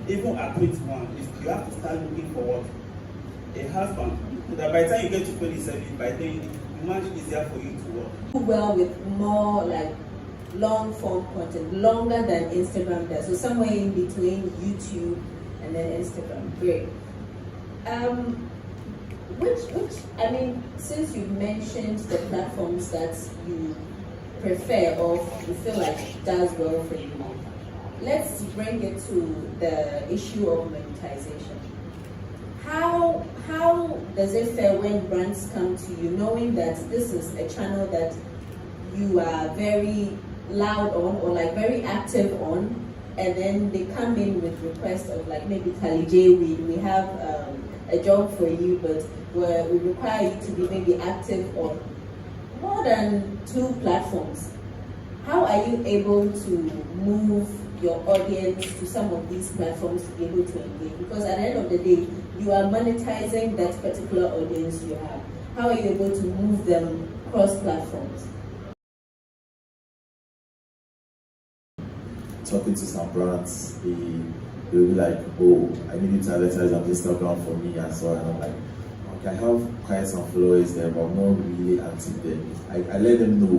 even at 21, if you have to start looking for what a husband, so that by the time you get to 27, by then it's much easier for you to work. Well, with more like long form content, longer than Instagram does. So somewhere in between YouTube and then Instagram. Great. Which I mean, since you mentioned the platforms that you prefer or you feel like does well for you, let's bring it to the issue of monetization. How does it fare when brands come to you knowing that this is a channel that you are very loud on or like very active on, and then they come in with requests of like, maybe Kali J, we have a job for you, but we require you to be maybe active on more than 2 platforms. How are you able to move your audience to some of these platforms to be able to engage? Because at the end of the day, you are monetizing that particular audience you have. How are you able to move them cross platforms? Talking to some brands, they'll be like, oh, I need you to advertise on Instagram for me and so on. And I'm like, okay, I have quite some followers there, but I'm not really active there. I let them know,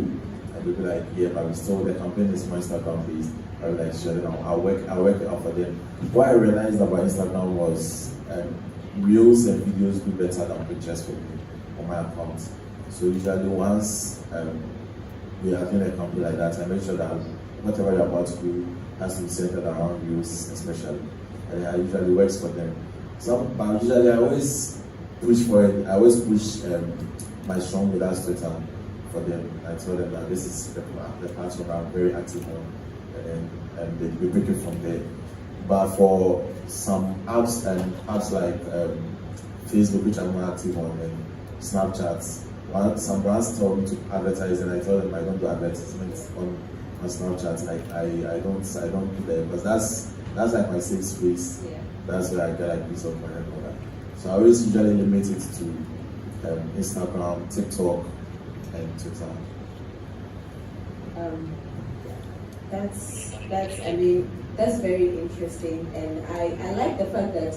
and they'll be like, yeah, but we still, the campaign is more Instagram based. I'll like, sure, I'll work it out for them. What I realized about Instagram was reels and videos do better than pictures for me on my account. So usually once we are doing a campaign like that, I make sure that whatever you're about to do has to be centered around reels, especially. And it usually works for them. But usually I always push for it. I always push my strong without Twitter for them. I tell them that this is the platform I'm very active on, and they pick it from there. But for some apps and apps like Facebook, which I'm not active on, and Snapchat, some brands tell me to advertise, and I tell them I don't do advertisements on Snapchat. I don't do that, because that's like my safe space. Yeah. That's where I get like peace of mind and all that. So I always usually limit it to Instagram, TikTok, and Twitter. That's very interesting, and I like the fact that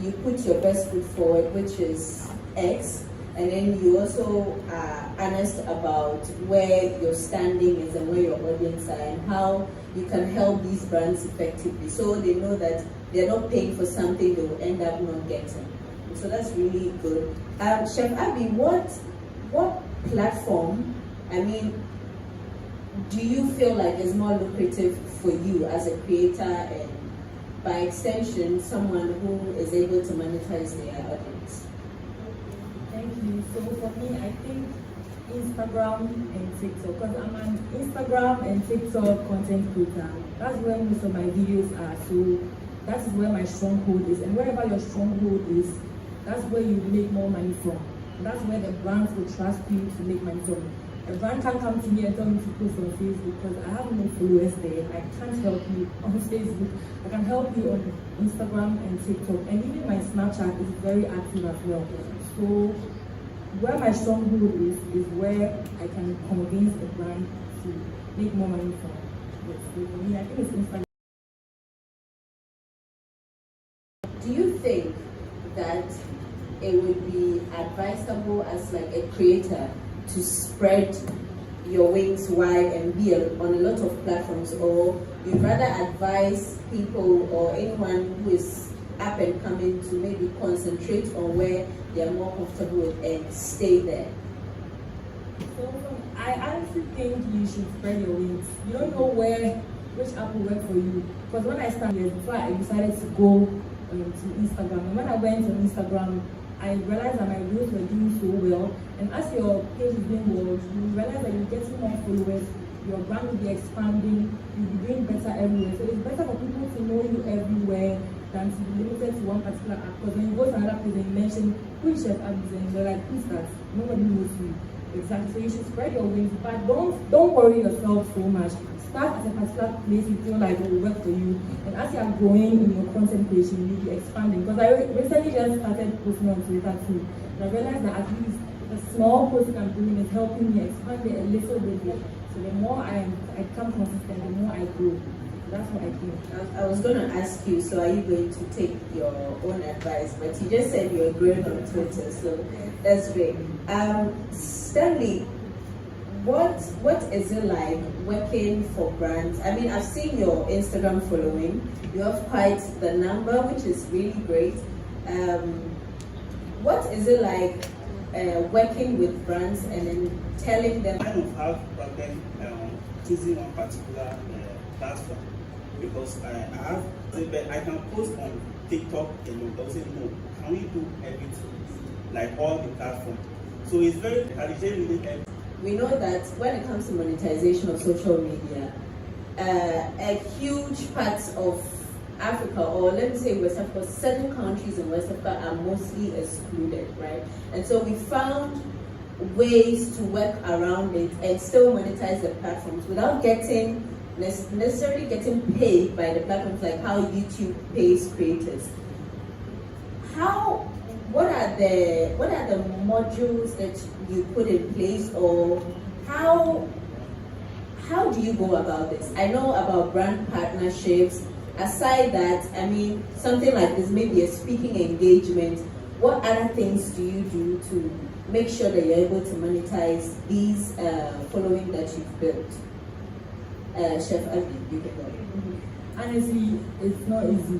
you put your best foot forward, which is X, and then you also are honest about where your standing is and where your audience are and how you can help these brands effectively, so they know that they're not paying for something they will end up not getting. So that's really good. Chef Abby, what platform, do you feel like is more lucrative for you as a creator and by extension someone who is able to monetize their audience? Thank you. So for me, I think Instagram and TikTok, because I'm an Instagram and TikTok content creator. That's where most of my videos are. So that is where my stronghold is, and wherever your stronghold is, that's where you make more money from. That's where the brands will trust you to make money from. A brand can come to me and tell me to post on Facebook because I have no followers there. I can't help you on Facebook. I can help you on Instagram and TikTok, and even my Snapchat is very active as well. So where my stronghold is where I can convince a brand to make more money from. Yes, so for me, I think it's Instagram. Do you think that it would be advisable as like a creator to spread your wings wide and be on a lot of platforms, or you'd rather advise people or anyone who is up and coming to maybe concentrate on where they're more comfortable with and stay there? So I honestly think you should spread your wings. You don't know which app will work for you. Because when I started, before I decided to go to Instagram, and when I went on Instagram, I realized that my reels were doing so well. And as your page is doing well, you realize that you're getting more followers, your brand will be expanding, you'll be doing better everywhere. So it's better for people to know you everywhere than to be limited to one particular app. Because when you go to another place and you mention which Chef Abby, and they're like, who's that? Nobody knows you. Exactly. So you should spread your wings, but don't worry yourself so much. Start at a particular place you feel like it will work for you, and as you are growing in your content creation, you'll be expanding. Because I recently just started posting on Twitter too, and I realized that at least the small post I'm doing is helping me expand it a little bit. So the more I become consistent, the more I grow. That's what I think. I was going to ask you, so are you going to take your own advice? But you just said you're growing on Twitter, so that's great. Stanley, what is it like working for brands? I mean, I've seen your Instagram following. You have quite the number, which is really great. What is it like working with brands and then telling them? I kind of have problem choosing one particular platform because I can post on TikTok alone. They'll say no, can we do everything like all the platforms? So it's very really. We know that when it comes to monetization of social media, a huge part of Africa, or let me say West Africa, certain countries in West Africa are mostly excluded, right? And so we found ways to work around it and still monetize the platforms without necessarily getting paid by the platforms, like how YouTube pays creators. What are the modules that you put in place, or how do you go about this? I know about brand partnerships. Aside that, I mean, something like this, maybe a speaking engagement. What other things do you do to make sure that you're able to monetize these following that you've built? Chef Abby, you can go. Honestly, it's not easy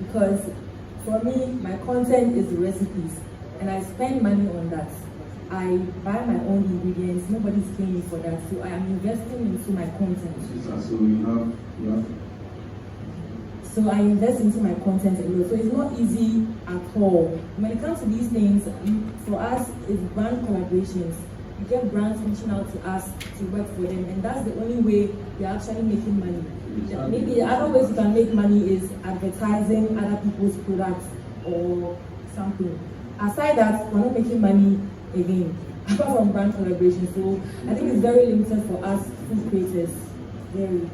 because for me, my content is the recipes, and I spend money on that. I buy my own ingredients. Nobody's paying me for that, so I am investing into my content. So you have. So I invest into my content a lot. So it's not easy at all. When it comes to these things, for us, it's brand collaborations. You get brands reaching out to us to work for them, and that's the only way you're actually making money. Maybe the other ways you can make money is advertising other people's products or something. Aside that, we're not making money again, apart from brand collaboration. So I think it's very limited for us food creators. Very.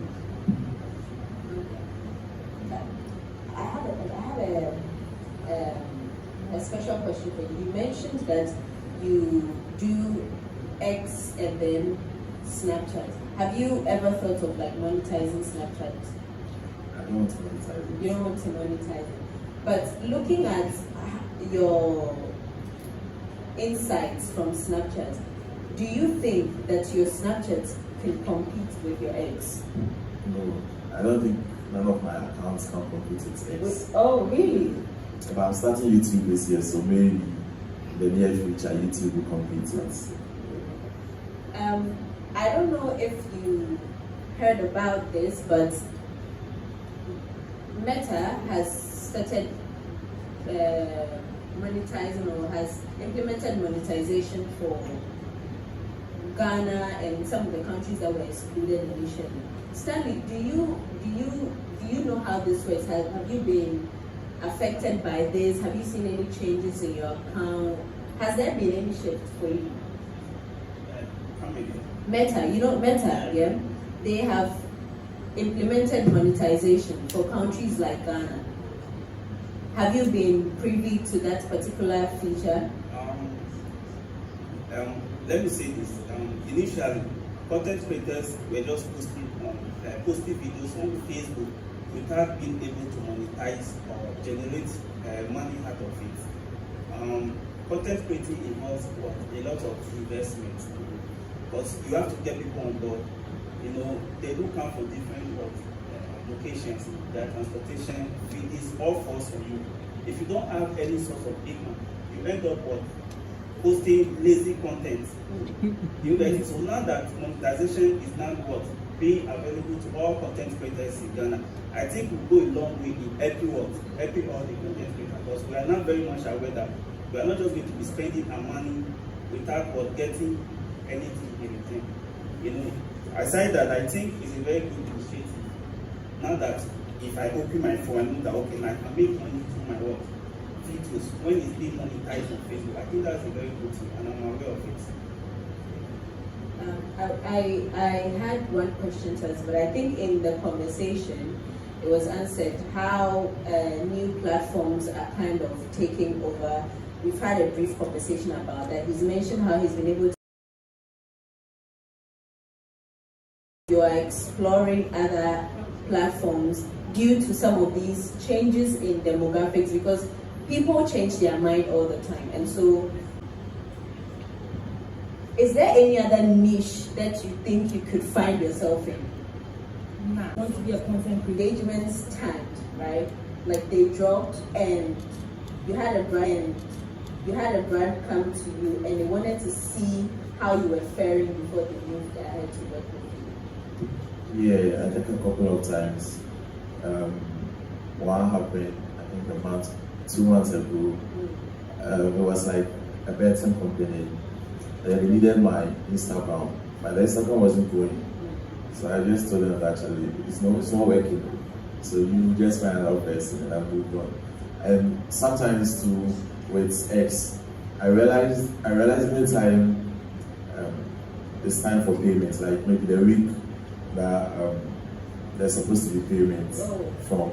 A special question for you. You mentioned that you do X and then Snapchat. Have you ever thought of like monetizing Snapchat? I don't want to monetize it. You don't want to monetize it. But looking at your insights from Snapchat, do you think that your Snapchat can compete with your X? No, I don't think none of my accounts can compete with X. Oh, really? But I'm starting YouTube this year, so maybe in the near future YouTube will compete with. I don't know if you heard about this, but Meta has started monetizing, or has implemented monetization for Ghana and some of the countries that were excluded initially. Stanley, do you know how this works? Have you been affected by this? Have you seen any changes in your account? Has there been any shift for you? Meta, you know Meta, yeah? They have implemented monetization for countries like Ghana. Have you been privy to that particular feature? Let me say this. Initially, content creators were just posting videos on Facebook without being able to monetize or generate money out of it. Content creating involves a lot of investment, because you have to get people on board. You know, they do come from different locations. Their transportation fee is all falls on you. If you don't have any source of income, you end up posting lazy content. You get it? So now that monetization is now being available to all content creators in Ghana, I think we'll go a long way in helping all the content creators, because we are not very much aware that we are not just going to be spending our money without getting anything in return. You know, aside that, I think it's a very good initiative. Now that if I open my phone, I know that okay, I can make money through my work videos when it's being monetized on Facebook. I think that's a very good thing, and I'm aware of it. I had one question to us, but I think in the conversation it was answered how new platforms are kind of taking over. We've had a brief conversation about that. He's mentioned how he's been able to. You are exploring other platforms due to some of these changes in demographics, because people change their mind all the time. And so, is there any other niche that you think you could find yourself in? Nah, I want to be a content creator. Engagements tanked, right? Like they dropped, and you had a brand come to you, and they wanted to see how you were faring before they moved ahead to work with you. Yeah, I think a couple of times. One happened, I think a month, 2 months ago. It was like a betting company. They needed my Instagram, but the Instagram wasn't going. So I just told them that actually it's not working. So you just find another person and I moved on. And sometimes too with X, I realized every time it's time for payments, like maybe the week that there's supposed to be payments from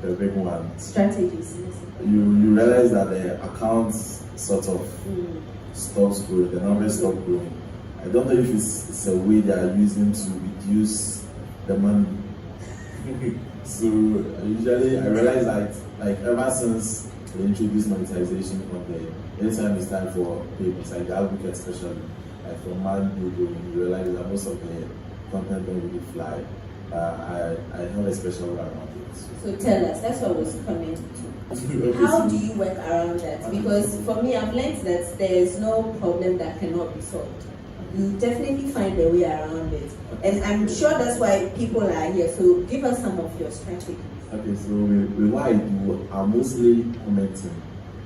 the big one. Strategies. You realize that the account sort of stops growing, the numbers stop growing. I don't know if it's a way they are using to reduce the money. So usually I realize that like ever since they introduced monetization on the anytime it's time for payments, like the advocate especially, like from man you realize that most of the content don't really fly. I have a special way around it. So tell us, that's what I was coming to. How do you work around that? Because for me, I've learned that there is no problem that cannot be solved. You definitely find a way around it. And I'm sure that's why people are here. So give us some of your strategies. Okay, so with what I do, I'm mostly commenting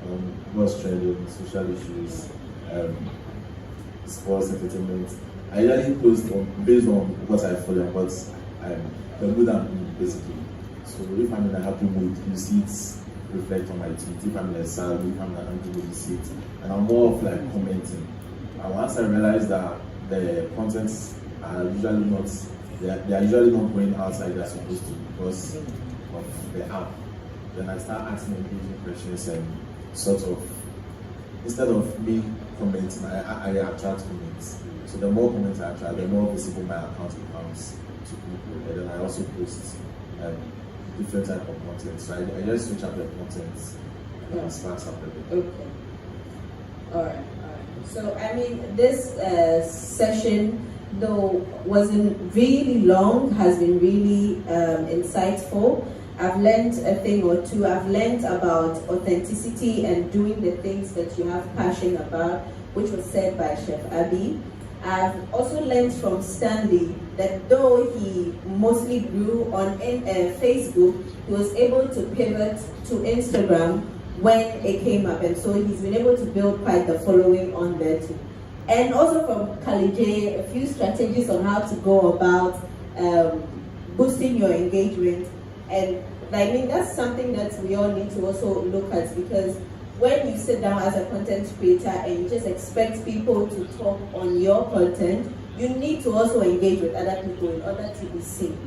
on what's trending, social issues, sports, entertainment. I usually post based on what I follow and what the mood I'm in, basically. So if I'm in a happy mood, you see it reflect on my tweet. If I'm in a sad mood, if I'm in a angry mood, you see it. And I'm more of like commenting. And once I realize that the contents are usually not, they are usually not going outside they're supposed to because of the app, then I start asking engaging questions and sort of, instead of me commenting, I attract comments. So the more comments I attract, the more visible my account becomes to people. And then I also post different type of content. So I just switch up the content and sparks up a bit. Okay. Alright. So I mean, this session, though wasn't really long, has been really insightful. I've learned a thing or two. I've learned about authenticity and doing the things that you have passion about, which was said by Chef Abby. I've also learned from Stanley that though he mostly grew on Facebook, he was able to pivot to Instagram when it came up, and so he's been able to build quite the following on there too. And also from Kalije, a few strategies on how to go about boosting your engagement. And I mean, that's something that we all need to also look at, because when you sit down as a content creator and you just expect people to talk on your content, you need to also engage with other people in order to be seen.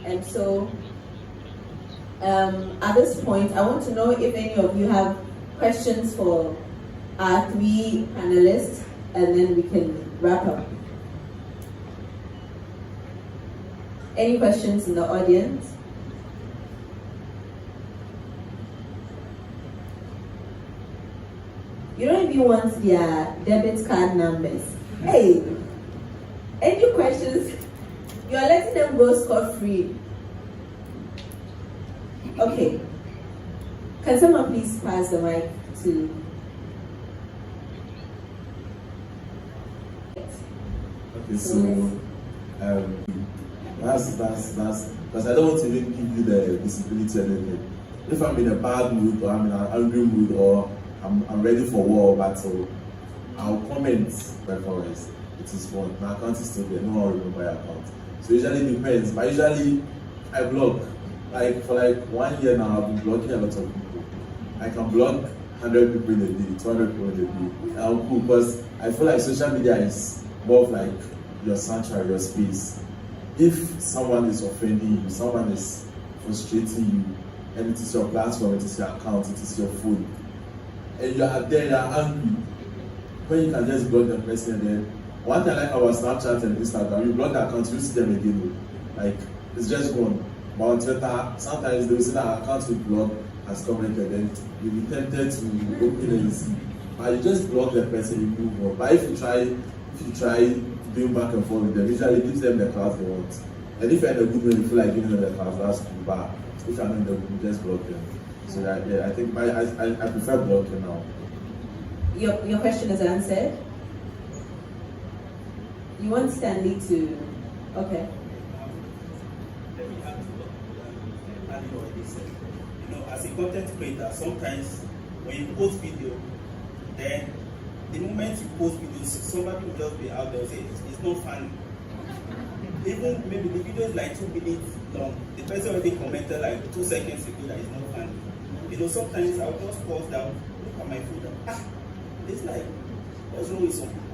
And so at this point, I want to know if any of you have questions for our three panelists, and then we can wrap up. Any questions in the audience? You don't even want their debit card numbers. Hey, any questions? You are letting them go scot-free. Okay. Can someone please pass the mic to? Okay, so that's because I don't want to even give you the visibility or anything. If I'm in a bad mood or I'm in an angry mood or I'm ready for war or battle, I'll comment performance. It is fun. My account is still there. No one will remember my account. So usually it depends. But usually I block. Like for like 1 year now, I've been blocking a lot of people. I can block 100 people in a day, 200 people in a day. And I'm cool because I feel like social media is more of like your sanctuary, your space. If someone is offending you, someone is frustrating you, and it is your platform, it is your account, it is your phone, and you are there, you are angry, when you can just block the person, and then one thing I like about Snapchat and Instagram, you block the account, you see them again. Like, it's just gone. But on Twitter, sometimes they will say that account will block has commented, then you'll be tempted to open and see. But you just block the person, you move on. But if you try doing back and forth with them, usually gives them the class they want. And if you're in a good way, you feel like giving them the class, that's cool. But if you're not in the good, you just block them. So that, yeah, I think I prefer blocking now. Your question is answered. You want Stanley to, okay. Let me add to what Ali already said. You know, as a content creator, sometimes when you post video, then the moment you post videos, somebody will just be out there and say it's not funny. Even maybe the video is like 2 minutes long. The person already commented like 2 seconds ago that it's not funny. You know, sometimes I'll just pause down, look at my phone, it's like, what's wrong with some people?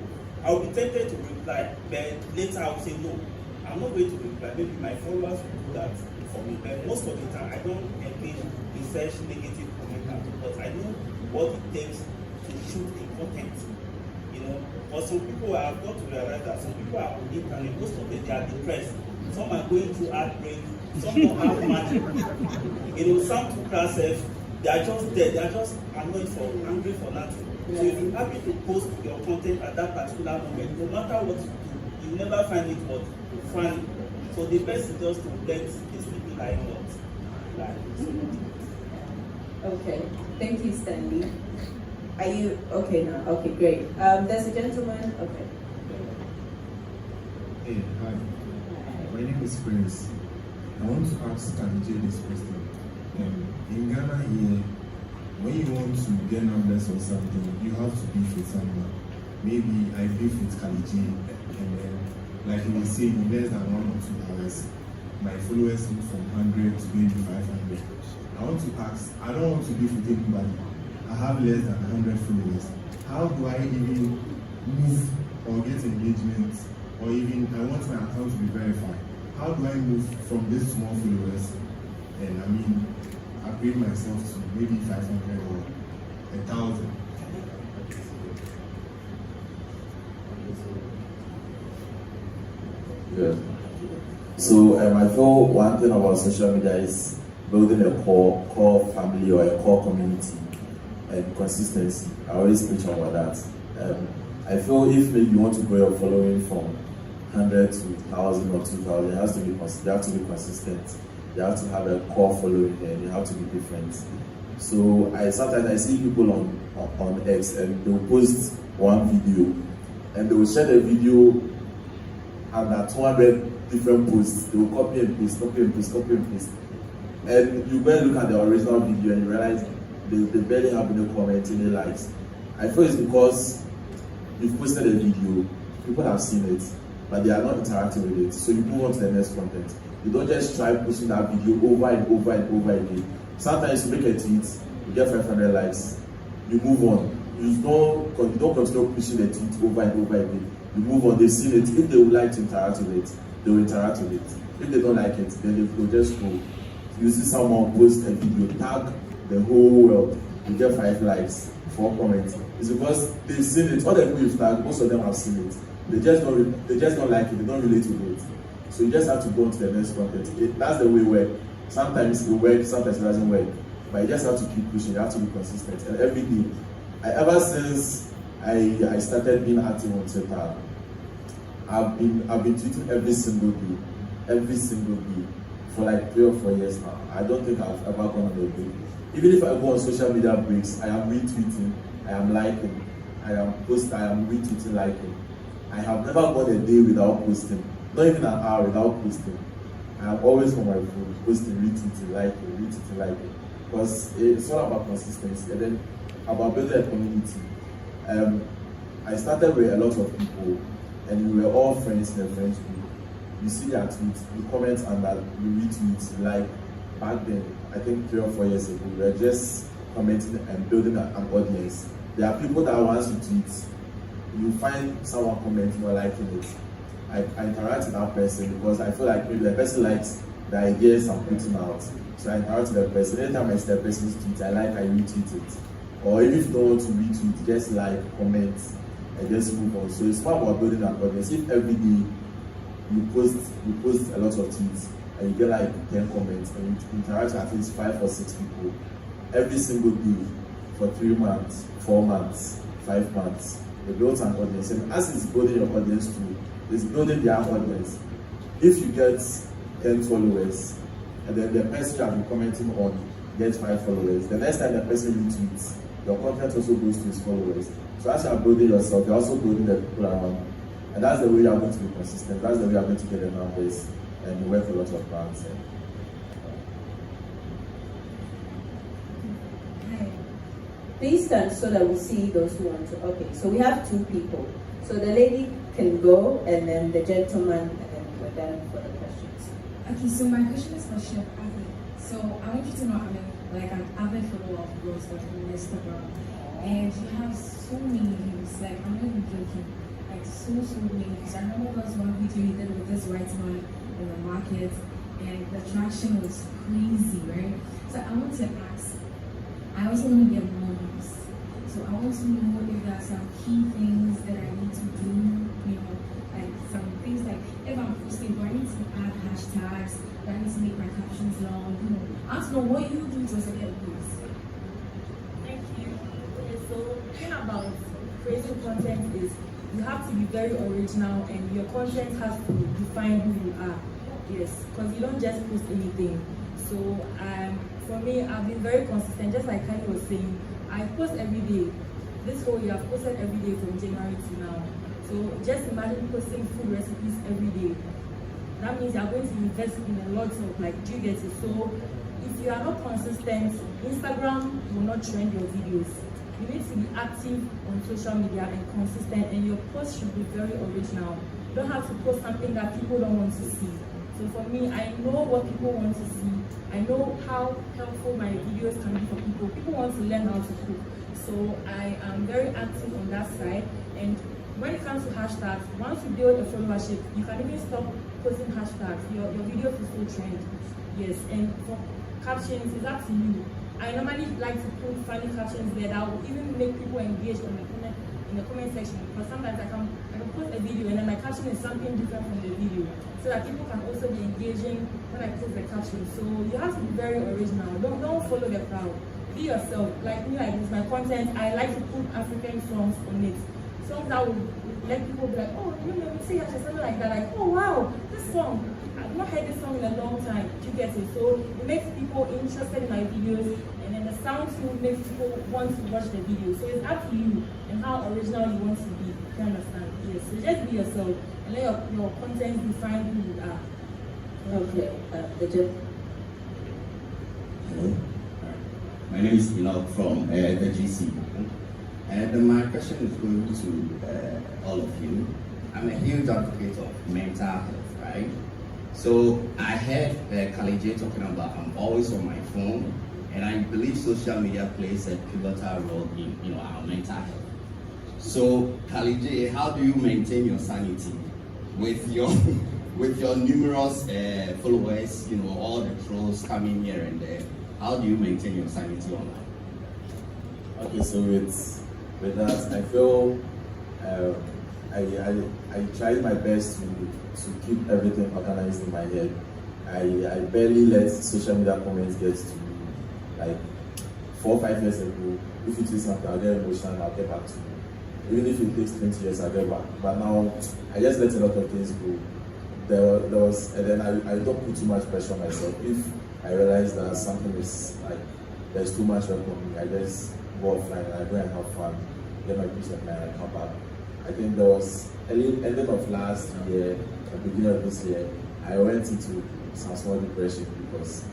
I'll be tempted to reply, but later I'll say no, I'm not going to reply. Maybe my followers will do that for me, but most of the time I don't engage in such negative comment because I know what it takes to shoot a content. You know, but some people have got to realize that some people are on the internet, most of them they are depressed. Some are going through heartbreak, some don't have money. You know, some took themselves, they are just dead, they are just annoyed for, angry for nothing. So if you're happy to post your content at that particular moment, no matter what you do, you never find it what funny. So the best is just to let these people like what. Okay, thank you, Stanley. Are you okay now? Okay, great. There's a gentleman. Okay. Hey, hi. My name is Prince. I want to ask Kanije this question. In Ghana here, when you want to get numbers or something, you have to beef with someone. Maybe I beef with Kanije, and then, like he was saying, in less than 1 or 2 hours, my followers move from 100 to maybe 500. I want to ask, I don't want to beef with anybody. I have less than 100 followers. How do I even move or get engagement, or even I want my account to be verified? How do I move from these small followers and upgrade myself to maybe 500 or 1,000? Yeah. So I feel one thing about social media is building a core family or a core community and consistency. I always preach about that. I feel if maybe you want to grow your following from 100 to 1,000 or 2,000, you have to be consistent. You have to have a core following and you have to be different. So sometimes I see people on X and they'll post one video and they will share the video under 200 different posts. They will copy and paste. And you go and look at the original video and you realize they barely have any comments, any likes. I feel it's because you've posted a video, people have seen it, but they are not interacting with it. So you move on to the next content. You don't just try pushing that video over and over and over again. Sometimes you make a tweet, you get 500 likes, you move on. You don't continue pushing the tweet over and over again. You move on, they've seen it. If they would like to interact with it, they will interact with it. If they don't like it, then they'll just go. You see someone post a video, tag the whole world, you get 5 likes, 4 comments. It's because they've seen it. All the people you've tagged, most of them have seen it. They just don't like it, they don't relate with it. So you just have to go on to the next content. That's the way it works. Sometimes it works, sometimes it doesn't work. But you just have to keep pushing, you have to be consistent. And every day, ever since I started being active on Twitter, I've been tweeting every single day, for like 3 or 4 years now. I don't think I've ever gone on a break. Even if I go on social media breaks, I am retweeting, I am liking, I am posting, I am retweeting, liking. I have never gone a day without posting, not even an hour without posting. I am always on my phone, posting, retweeting, liking. Because it's all about consistency and then about building a community. I started with a lot of people and we were all friends in a friends group. You see their tweets, you comment on that, you retweet, like. Back then, I think 3 or 4 years ago, we were just commenting and building an audience. There are people that once you tweet, you find someone commenting or liking it. I interact with that person because I feel like maybe the person likes the ideas I'm putting out. So I interact with the person. Anytime I see the person's tweet, I retweet it. Or even if you don't want to retweet, just like, comment, and just move on. So it's more about building an audience. If every day you post a lot of tweets, and you get like 10 comments, and you interact with at least 5 or 6 people every single day for 3 months, 4 months, 5 months, you build an audience. And as it's building your audience too, it's building their audience. If you get 10 followers, and then the person you have been commenting on gets 5 followers, the next time the person retweets, your content also goes to his followers. So as you are building yourself, you're also building the people around you. And that's the way you are going to be consistent. That's the way you are going to get the numbers and work with a lot of brands. Please stand so that we see those who want to. Okay, so we have 2 people. So the lady can go, and then the gentleman, and then we're done for the questions. Okay, so my question is for Chef Abby. So I want you to know I'm like an avid follower of yours on Instagram, and you have so many views. Like I'm not even joking. Like so many views. I remember there was one video you did with this white man in the market, and the traction was crazy, right? So I want to ask. I also want to get more views. So I want to know if there are some key things that I need to do, you know, like some things like if I'm posting, do I need to add hashtags? Do I need to make my captions long? You know, I want to know what you do to get views. Thank you. Okay, so the thing about creating content is you have to be very original, and your content has to define who you are. Yes, because you don't just post anything. So for me, I've been very consistent, just like Kanye was saying. I post every day. This whole year, I've posted every day from January to now. So just imagine posting food recipes every day. That means you're going to invest in a lot of, like, do you get it? So if you are not consistent, Instagram will not trend your videos. You need to be active on social media and consistent, and your post should be very original. You don't have to post something that people don't want to see. So for me, I know what people want to see. I know how helpful my videos can be for people. People want to learn how to cook. So I am very active on that side. And when it comes to hashtags, once you build a followership, you can even stop posting hashtags. Your videos will still trend. Yes, and for captions, it's up to you. I normally like to put funny captions there that will even make people engage in the comment section, because sometimes I can post a video and then my caption is something different from the video, so that people can also be engaging when I post the caption. So you have to be very original. Don't follow the crowd. Be yourself. Like me, like with my content, I like to put African songs on it. Songs that will let people be like, oh, you know, see something like that. Like, oh wow, this song. I've not heard this song in a long time. Do you get it? So it makes people interested in my videos, and then the sound too makes people want to watch the video. So it's up to you and how original you want to be. You understand? Yes. So just be yourself and let your content define who you are. Okay, Hello. My name is Enoch from the GC. And my question is going to all of you. I'm a huge advocate of mental health, right? So I heard Khalid J talking about I'm always on my phone, and I believe social media plays a pivotal role in our mental health. So Khalid J, how do you maintain your sanity with your numerous followers? You know, all the trolls coming here and there. How do you maintain your sanity online? Okay, so with that, I feel I tried my best to keep everything organized in my head. I barely let social media comments get to me. Like 4 or 5 years ago, if you do something, I'll get emotional, I'll get back to you. Even if it takes 20 years, I'll get back. But now, I just let a lot of things go. And then I don't put too much pressure on myself. If I realize that something is like, there's too much work on me, I just go offline and I go and have fun, get my peace of mind, and come back. I think there was ending of last year, and beginning of this year, I went into some small depression because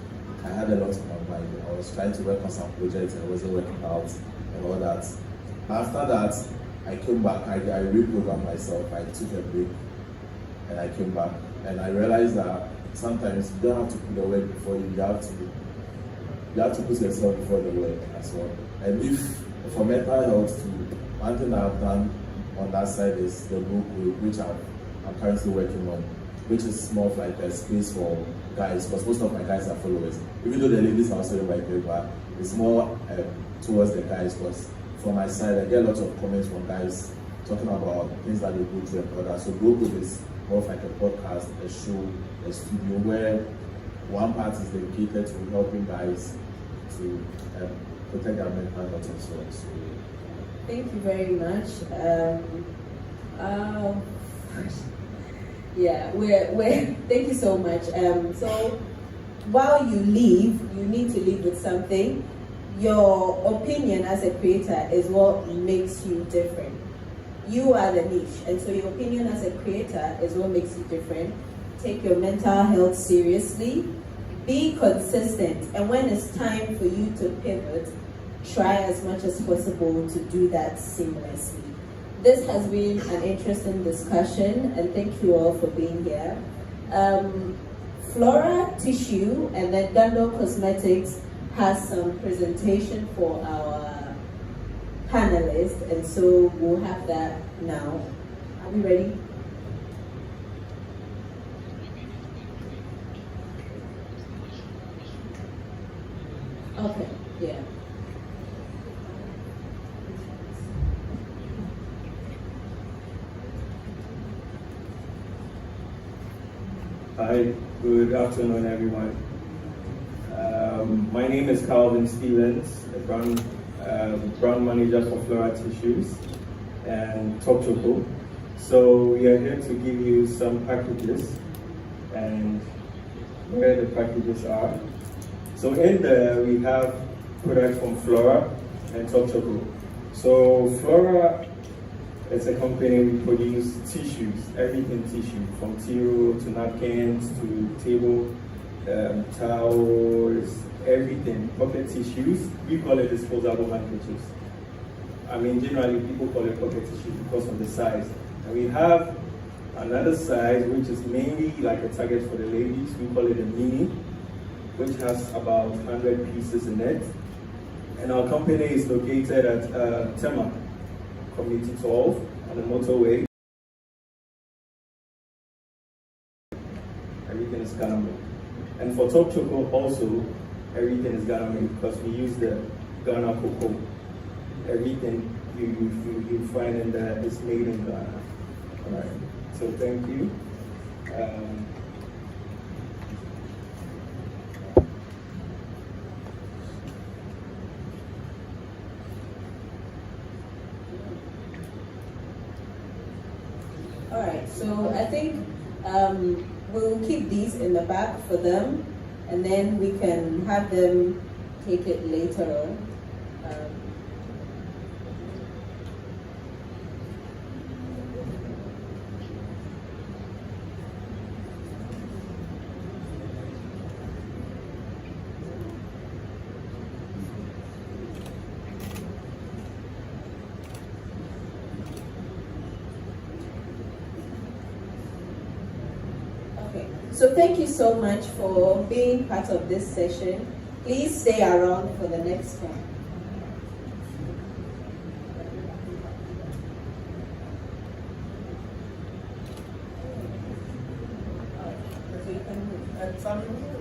I had a lot on my mind. I was trying to work on some projects and it wasn't working out and all that. After that, I came back, I reprogrammed myself, I took a break and I came back. And I realized that sometimes you don't have to put the work before you have to put yourself before the work as well. And if for mental health too, one thing I've done on that side is the book which I'm currently working on, which is more of like a space for guys, because most of my guys are followers. Even though the ladies are also invited, but it's more towards the guys, because from my side I get a lot of comments from guys talking about things that they go through and all that. So Broke is more of like a podcast, a show, a studio where one part is dedicated to helping guys to protect their mental health and so on. So, Thank you very much. Yeah, we're thank you so much. So while you leave, you need to leave with something. Your opinion as a creator is what makes you different. You are the niche, and so your opinion as a creator is what makes you different. Take your mental health seriously, be consistent, and when it's time for you to pivot, try as much as possible to do that seamlessly. This has been an interesting discussion, and thank you all for being here. Flora Tissue and then Gandol Cosmetics has some presentation for our panelists, and so we'll have that now. Are we ready? Okay, yeah. Hi, good afternoon, everyone. My name is Calvin Stevens, the brand manager for Flora Tissues and Top Choco. So we are here to give you some packages and where the packages are. So in there we have products from Flora and Top Choco. So Flora, it's a company, we produce tissues, everything tissue, from tiro to napkins to table towels, everything, pocket tissues. We call it disposable handkerchiefs. I mean, generally people call it pocket tissue because of the size. And we have another size which is mainly like a target for the ladies. We call it a mini, which has about 100 pieces in it. And our company is located at Tema Community 12 on the motorway. Everything is Ghana made. And for Top Choco also, everything is Ghana made because we use the Ghana cocoa. Everything you find in there is made in Ghana. All right. So thank you. All right, so I think we'll keep these in the back for them, and then we can have them take it later on. So thank you so much for being part of this session. Please stay around for the next one. Samuel?